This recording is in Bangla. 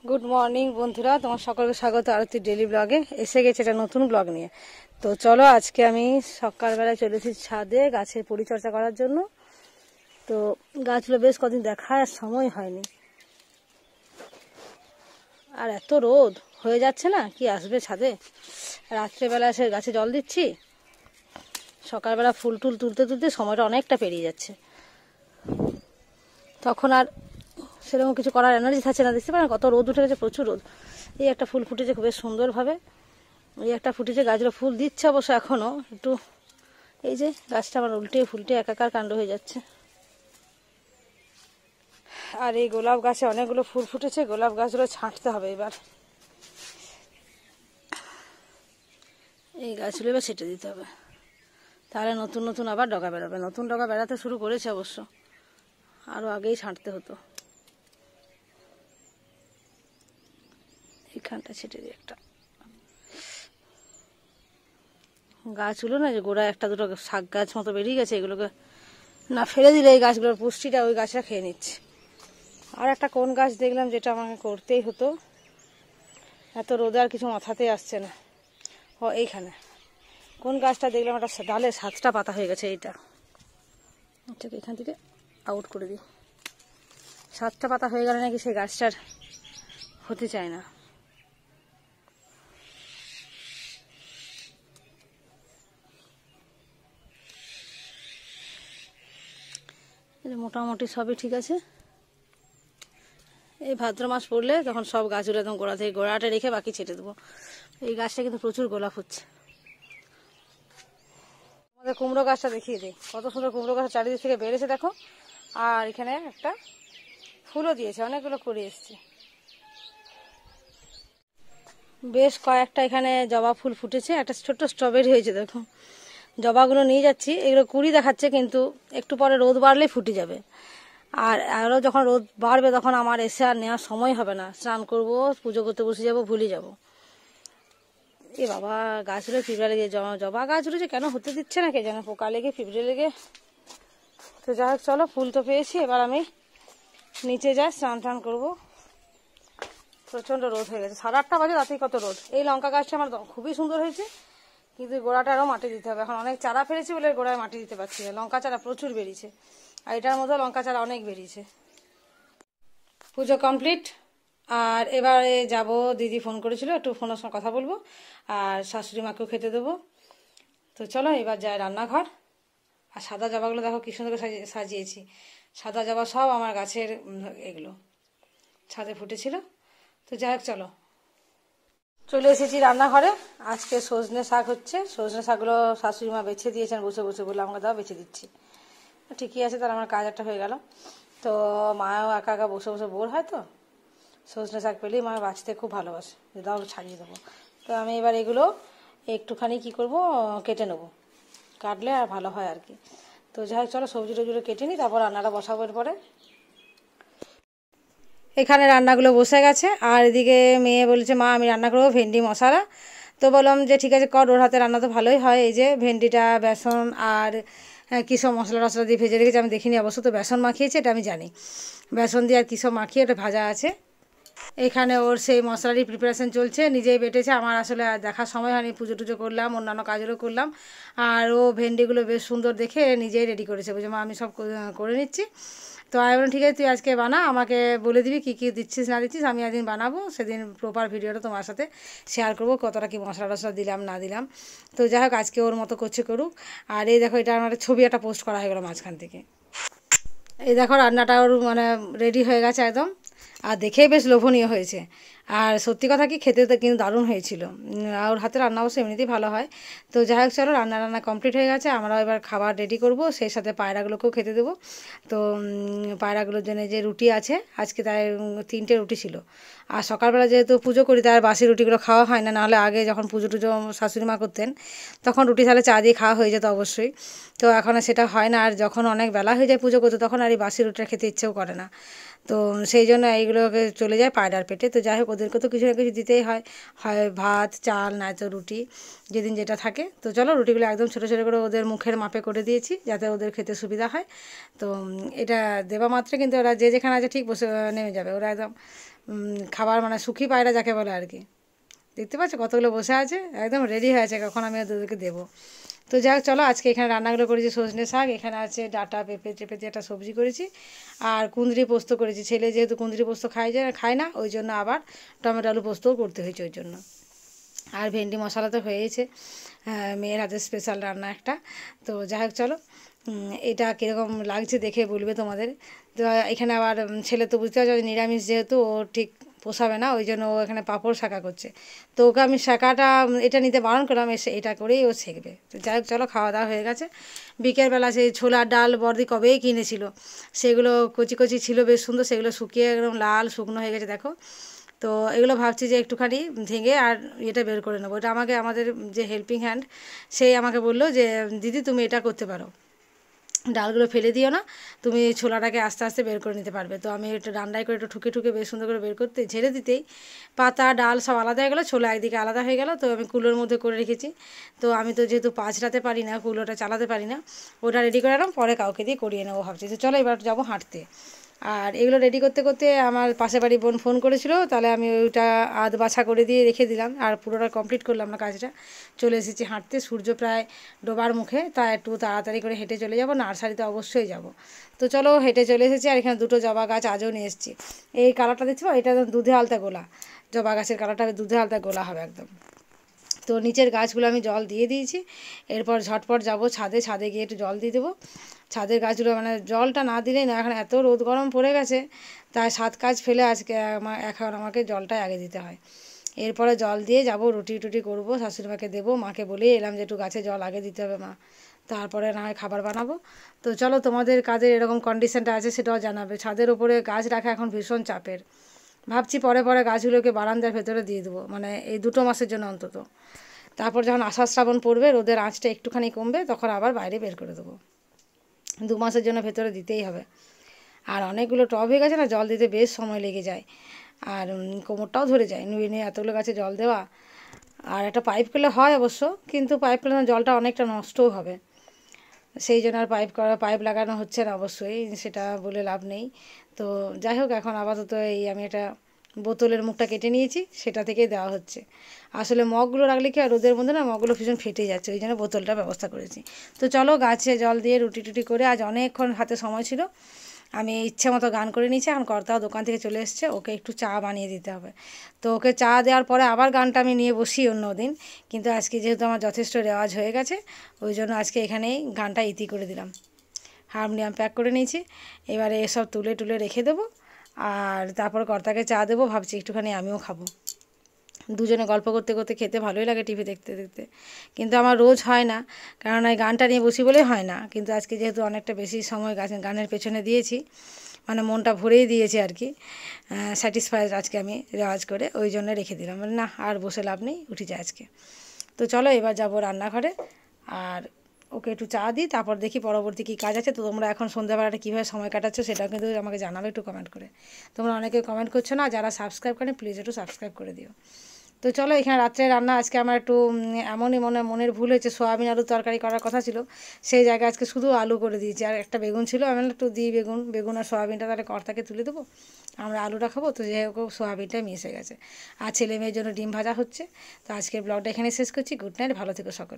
গুড মর্নিং বন্ধুরা, তোমার সকলকে স্বাগত আরতি ডেলি ব্লগে। এসে গেছে একটা নতুন ব্লগ নিয়ে। তো চলো, আজকে আমি সকালবেলা চলে এসেছি ছাদে গাছের পরিচর্যা করার জন্য। তো গাছগুলো বেশ কদিন দেখার সময় হয়নি, আর এত রোদ হয়ে যাচ্ছে না, কি আসবে ছাদে। রাত্রেবেলা এসে গাছে জল দিচ্ছি, সকালবেলা ফুল টুল তুলতে তুলতে সময়টা অনেকটা পেরিয়ে যাচ্ছে, তখন আর সেরকম কিছু করার এনার্জি থাকছে না। দেখতে পারেন কত রোদ উঠে গেছে, প্রচুর রোদ। এই একটা ফুল ফুটেছে খুব সুন্দরভাবে, এই একটা ফুটেছে, গাছগুলো ফুল দিচ্ছে অবশ্য এখনও একটু। এই যে গাছটা আমার উল্টে ফুলটে একাকার কাণ্ড হয়ে যাচ্ছে। আর এই গোলাপ গাছে অনেকগুলো ফুল ফুটেছে, গোলাপ গাছগুলো ছাঁটতে হবে এবার। এই গাছগুলো এবার ছেটে দিতে হবে, তাহলে নতুন নতুন আবার ডগা বেরোবে। নতুন ডগা বেড়াতে শুরু করেছে অবশ্য, আরও আগেই ছাঁটতে হতো। এখানটা ছেটে দিই একটা। গাছগুলো না, যে গোড়ায় একটা দুটো শাক গাছ মতো বেরিয়ে গেছে, এগুলোকে না ফেলে দিলে এই গাছগুলোর পুষ্টিটা ওই গাছটা খেয়ে নিচ্ছে। আর একটা কোন গাছ দেখলাম যেটা আমাকে করতেই হতো, এত রোদে আর কিছু মাথাতে আসছে না। ও এইখানে কোন গাছটা দেখলাম, একটা ডালে 7টা পাতা হয়ে গেছে। এইটা এটাকে এখান থেকে আউট করে দিই। 7টা পাতা হয়ে গেলে নাকি সেই গাছটার হতে চায় না। মোটামুটি সবই ঠিক আছে। এই ভাদ্র মাস পড়লে তখন সব গাছগুলো একদম গোড়া থেকে গোড়াটা রেখে বাকি ছেটে দেবো। এই গাছটা কিন্তু প্রচুর গোলাপ হচ্ছে। আমাদের কুমড়ো গাছটা দেখিয়ে দিই, কত সুন্দর কুমড়ো গাছটা চারিদিক থেকে বেড়েছে দেখো। আর এখানে একটা ফুলও দিয়েছে, অনেকগুলো করে এসছে। বেশ কয়েকটা এখানে জবা ফুল ফুটেছে, একটা ছোট্ট স্ট্রবেরি হয়েছে দেখো। জবাগুলো নিয়ে যাচ্ছি, এগুলো কুড়ি দেখাচ্ছে, কিন্তু একটু পরে রোদ বাড়লেই ফুটে যাবে। আর আরও যখন রোদ বাড়বে তখন আমার এসে আর নেওয়ার সময় হবে না। স্নান করবো, পুজো করতে বসে যাবো, ভুলে যাব। এ বাবা, গাছগুলো পিঁপড়া লেগে, জবা গাছগুলো যে কেন হতে দিচ্ছে না কে জানে, পোকা লেগে পিঁপড়ে লেগে। তো যাই হোক, চলো, ফুল তো পেয়েছি, এবার আমি নিচে যাই, স্নান টান করবো। প্রচণ্ড রোদ হয়ে গেছে, 8:30 বাজে, রাতেই কত রোদ। এই লঙ্কা গাছটা আমার খুবই সুন্দর হয়েছে, কিন্তু গোড়াটা আরও মাটি দিতে হবে। এখন অনেক চারা ফেলেছি বলে গোড়ায় মাটি দিতে পারছি না। লঙ্কা চারা প্রচুর বেরিয়েছে, আর এটার মধ্যে লঙ্কা চারা অনেক বেরিয়েছে। পুজো কমপ্লিট, আর এবারে যাব। দিদি ফোন করেছিল, একটু ফোনের সঙ্গে কথা বলবো, আর শাশুড়ি মাকেও খেতে দেবো। তো চলো এবার যাই রান্নাঘর। আর সাদা জবাগুলো দেখো কি সুন্দর করে সাজিয়েছি। সাদা জবা সব আমার গাছের এগুলো ছাদে ফুটেছিল। তো যাই হোক, চলো। চলে এসেছি রান্নাঘরে। আজকে সজনে শাক হচ্ছে। সজনে শাকগুলো শাশুড়ি মা বেছে দিয়েছেন বসে বসে, বলে আমাকে দাও, বেছে দিচ্ছি। ঠিকই আছে, তাহলে আমার কাজ একটা হয়ে গেল। তো মাও একা একা বসে বসে বোর হয়, তো সজনে শাক পেলেই মা বাঁচতে খুব ভালোবাসে, যে দাও ছাড়িয়ে দেবো। তো আমি এবার এগুলো একটুখানি কি করব, কেটে নেবো, কাটলে আর ভালো হয় আর কি। তো যাই হোক, চলো সবজি টবজিগুলো কেটে নিই, তারপর রান্নাটা বসাবো এরপরে। এখানে রান্নাগুলো বসে গেছে, আর এদিকে মেয়ে বলেছে মা আমি রান্না করবো ভেন্ডি মশলা। তো বললাম যে ঠিক আছে কর, ওর হাতে রান্না তো ভালোই হয়। এই যে ভেন্ডিটা বেসন আর কী সব মশলা টশলা দিয়ে ভেজে রেখেছি, আমি দেখিনি অবশ্য। তো বেসন মাখিয়েছে, এটা আমি জানি, বেসন দিয়ে আর কী সব মাখিয়ে ওটা ভাজা আছে। এখানে ওর সেই মশলারই প্রিপারেশন চলছে, নিজেই বেটেছে। আমার আসলে আর দেখার সময় হয়নি, পুজো টুজো করলাম, অন্যান্য কাজেরও করলাম। আর ও ভেন্ডিগুলো বেশ সুন্দর দেখে নিজেই রেডি করেছে, বুঝে মা আমি সব করে নিচ্ছি। তো আমি বললাম ঠিক আছে, তুই আজকে বানা, আমাকে বলে দিবি কী কী দিচ্ছিস না দিচ্ছিস, আমি একদিন বানাবো, সেদিন প্রপার ভিডিওটা তোমার সাথে শেয়ার করবো, কতটা কি মশলা টশলা দিলাম না দিলাম। তো যাই হোক, আজকে ওর মতো করছে করুক। আর এই দেখো, এটা আমার ছবি একটা পোস্ট করা হয়ে গেলো মাঝখান থেকে। এই দেখো রান্নাটা ওর মানে রেডি হয়ে গেছে একদম, আর দেখেই বেশ লোভনীয় হয়েছে। আর সত্যি কথা কি, খেতে তো কিন্তু দারুণ হয়েছিল। আর ওর হাতে রান্না অবশ্য এমনিতেই ভালো হয়। তো যাই হোক, চলো, রান্না কমপ্লিট হয়ে গেছে, আমরা এবার খাবার রেডি করব, সেই সাথে পায়রাগুলোকেও খেতে দেবো। তো পায়রাগুলোর জন্য যে রুটি আছে আজকে, তাই 3টে রুটি ছিল। আর সকালবেলা যেহেতু পুজো করি, তার বাসি রুটিগুলো খাওয়া হয় না। নাহলে আগে যখন পুজো টুজো শাশুড়ি মা করতেন, তখন রুটি তাহলে চা দিয়ে খাওয়া হয়ে যেত অবশ্যই। তো এখন সেটা হয় না, আর যখন অনেক বেলা হয়ে যায় পুজো করতে, তখন আর এই বাসি রুটিটা খেতে ইচ্ছেও করে না। তো সেই জন্য এইগুলোকে চলে যায় পায়রার পেটে। তো যাই হোক, ওদেরকে তো কিছু না কিছু দিতেই হয়, হয় ভাত চাল নয়তো রুটি, যেদিন যেটা থাকে। তো চলো, রুটিগুলো একদম ছোটো ছোটো করে ওদের মুখের মাপে করে দিয়েছি, যাতে ওদের খেতে সুবিধা হয়। তো এটা দেওয়া মাত্র কিন্তু ওরা যে যেখানে আছে ঠিক বসে নেমে যাবে, ওরা একদম খাবার মানে সুখী পায়রা যাকে বলে আর কি। দেখতে পাচ্ছ কতগুলো বসে আছে, একদম রেডি হয়ে আছে কখন আমি ওদেরকে দেবো। তো যাই হোক চলো, আজকে এখানে রান্নাগুলো করেছি সজনে শাক, এখানে আছে ডাঁটা পেঁপে চেপে দিয়ে একটা সবজি করেছি, আর কুঁদরি পোস্ত করেছি। ছেলে যেহেতু কুঁদরি পোস্ত খায় না, ওই জন্য আবার টমেটো আলু পোস্তও করতে হয়েছে ওই জন্য। আর ভেন্ডি মশলা তো হয়েছে, মেয়ের হাতে স্পেশাল রান্না একটা। তো যাই হোক চলো, এটা কীরকম লাগছে দেখে বলবে তোমাদের। তো এখানে আবার ছেলে তো বুঝতে পারছো নিরামিষ যেহেতু ও ঠিক পোষাবে না, ওই জন্য ও এখানে পাঁপড় শাঁকা করছে। তো ওকে আমি শাঁকাটা এটা নিতে বারণ করলাম, এসে এটা করেই ও শিখবে। তো যাই হোক চলো, খাওয়া দাওয়া হয়ে গেছে। বিকেলবেলা সেই ছোলার ডাল বর্দি কবেই কিনেছিল, সেগুলো কচি কচি ছিল বেশ সুন্দর, সেগুলো শুকিয়ে একদম লাল শুকনো হয়ে গেছে দেখো। তো এগুলো ভাবছি যে একটুখানি ভেঙে আর এটা বের করে নেবো। এটা আমাদের যে হেল্পিং হ্যান্ড, সেই আমাকে বললো যে দিদি তুমি এটা করতে পারো, ডালগুলো ফেলে দিও না, তুমি ছোলাটাকে আস্তে আস্তে বের করে নিতে পারবে। তো আমি একটু ডান্ডায় করে একটু ঠুকে ঠুকে বেশ সুন্দর করে বের করতে ঝেড়ে দিতেই পাতা ডাল সব আলাদা হয়ে গেলো, ছোলা একদিকে আলাদা হয়ে গেল। তো আমি কুলোর মধ্যে করে রেখেছি। তো আমি তো যেহেতু পাঁচড়াতে পারি না, কুলোটা চালাতে পারি না, ওটা রেডি করে রাখলাম, পরে কাউকে দিয়ে করিয়ে নেবো ভাবছি। তো চলো এবার যাবো হাঁটতে। আর এগুলো রেডি করতে করতে আমার পাশের বাড়ি বোন ফোন করেছিল, তাহলে আমি ওইটা আধ বাছা করে দিয়ে রেখে দিলাম, আর পুরোটা কমপ্লিট করলাম না কাজটা। চলে এসেছি হাঁটতে, সূর্য প্রায় ডোবার মুখে, তাই একটু তাড়াতাড়ি করে হেঁটে চলে যাব, নার্সারিতে অবশ্যই যাব। তো চলো হেঁটে চলে এসেছি, আর এখানে দুটো জবা গাছ আজও নিয়ে এসেছি। এই কালারটা দেখছি, এটা দুধে আলতা গোলা, জবা গাছের কালারটা দুধে আলতা গোলা হবে একদম। তো নিচের গাছগুলো আমি জল দিয়ে দিয়েছি, এরপর ঝটপট যাব ছাদে গিয়ে একটু জল দিয়ে দেবো। ছাদের গাছগুলো মানে জলটা না দিলেই না, এখন এত রোদ গরম পড়ে গেছে, তাই 7 কাজ ফেলে আজকে এখন আমাকে জলটাই আগে দিতে হয়। এরপরে জল দিয়ে যাব, রুটি টুটি করবো, শাশুড়িমাকে দেবো, মাকে বলেই এলাম যে একটু গাছে জল আগে দিতে হবে মা, তারপরে না হয় খাবার বানাবো। তো চলো তোমাদের কাজের এরকম কন্ডিশনটা আছে সেটাও জানাবে। ছাদের ওপরে গাছ রাখা এখন ভীষণ চাপের, ভাবছি পরে গাছগুলোকে বারান্দার ভেতরে দিয়ে দেবো, মানে এই 2 মাসের জন্য অন্তত। তারপর যখন আষাঢ় শ্রাবণ পড়বে, রোদের আঁচটা একটুখানি কমবে, তখন আবার বাইরে বের করে দেবো। 2 মাসের জন্য ভেতরে দিতেই হবে। আর অনেকগুলো টব হয়ে গেছে না, জল দিতে বেশ সময় লেগে যায়, আর কোমরটাও ধরে যায় নুয়ে নিয়ে এতগুলো গাছে জল দেওয়া। আর একটা পাইপ করলে হয় অবশ্য, কিন্তু পাইপ করলে জলটা অনেকটা নষ্টও হবে, সেই জন্য আর পাইপ লাগানো হচ্ছে না অবশ্যই, সেটা বলে লাভ নেই। তো যাই হোক, এখন আপাতত এই আমি একটা বোতলের মুখটা কেটে নিয়েছি, সেটা থেকেই দেওয়া হচ্ছে। আসলে মগগুলো রাখলে কি আর রোদের মধ্যে না মগগুলো ভীষণ ফেটে যাচ্ছে, ওই জন্য বোতলটা ব্যবস্থা করেছি। তো চলো গাছে জল দিয়ে রুটি টুটি করে, আজ অনেকক্ষণ হাতে সময় ছিল, আমি ইচ্ছে মতো গান করে নিয়েছি। এখন কর্তাও দোকান থেকে চলে এসছে, ওকে একটু চা বানিয়ে দিতে হবে। তো ওকে চা দেওয়ার পরে আবার গানটা আমি নিয়ে বসি অন্য দিন, কিন্তু আজকে যেহেতু আমার যথেষ্ট রেওয়াজ হয়ে গেছে, ওই জন্য আজকে এখানেই গানটা ইতি করে দিলাম। হারমোনিয়াম প্যাক করে নিয়েছি, এবারে এসব তুলে টুলে রেখে দেবো, আর তারপর কর্তাকে চা দেবো, ভাবছি একটুখানি আমিও খাবো। দুজনে গল্প করতে করতে খেতে ভালোই লাগে টিভি দেখতে দেখতে, কিন্তু আমার রোজ হয় না, কারণ এই গানটা নিয়ে বসি বলে হয় না। কিন্তু আজকে যেহেতু অনেকটা বেশি সময় গানের পেছনে দিয়েছি, মানে মনটা ভরেই দিয়েছি আর কি, স্যাটিসফাইড আজকে আমি রেওয়াজ করে, ওই জন্য রেখে দিলাম, না আর বসে লাভ নেই, উঠে যায় আজকে। তো চলো এবার যাবো রান্নাঘরে, আর ওকে একটু চা দিই, তারপর দেখি পরবর্তী কী কাজ আছে। তো তোমরা এখন সন্ধ্যাবেলাটা কীভাবে সময় কাটাচ্ছ সেটাও কিন্তু আমাকে জানাবে একটু কমেন্ট করে। তোমরা অনেকে কমেন্ট করছো না, যারা সাবস্ক্রাইব করেন প্লিজ একটু সাবস্ক্রাইব করে দিও। তো চলো এখানে রাত্রে রান্না আজকে আমার একটু এমনই মনের ভুল হয়েছে, সোয়াবিন আলুর তরকারি করার কথা ছিল, সেই জায়গায় আজকে শুধু আলু করে দিয়েছি, আর একটা বেগুন ছিল, আমি একটু দিই বেগুন আর সোয়াবিনটা তাহলে কর্তাকে তুলে দেবো, আমরা আলুটা খাবো। তো যাই হোক সোয়াবিনটা মিশে গেছে, আর ছেলে মেয়ের জন্য ডিম ভাজা হচ্ছে। তো আজকের ব্লগটা এখানে শেষ করছি, গুড নাইট, ভালো থেকো সকলে।